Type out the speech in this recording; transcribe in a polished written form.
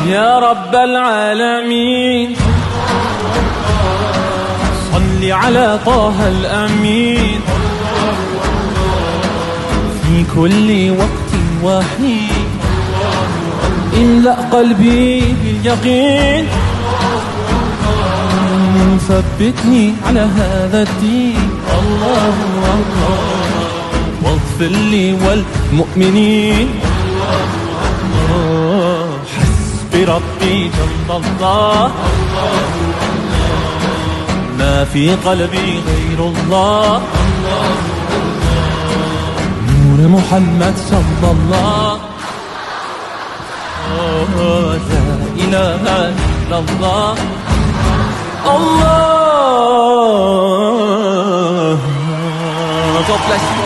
يا رب العالمين صل على طه الأمين في كل وقت وحين املأ قلبي باليقين ثبتني على هذا الدين الله الله واغفر لي والمؤمنين حسبي ربي جل الله ما في قلبي غير الله نور محمد صلى الله لا إله إلا الله الله. God bless you.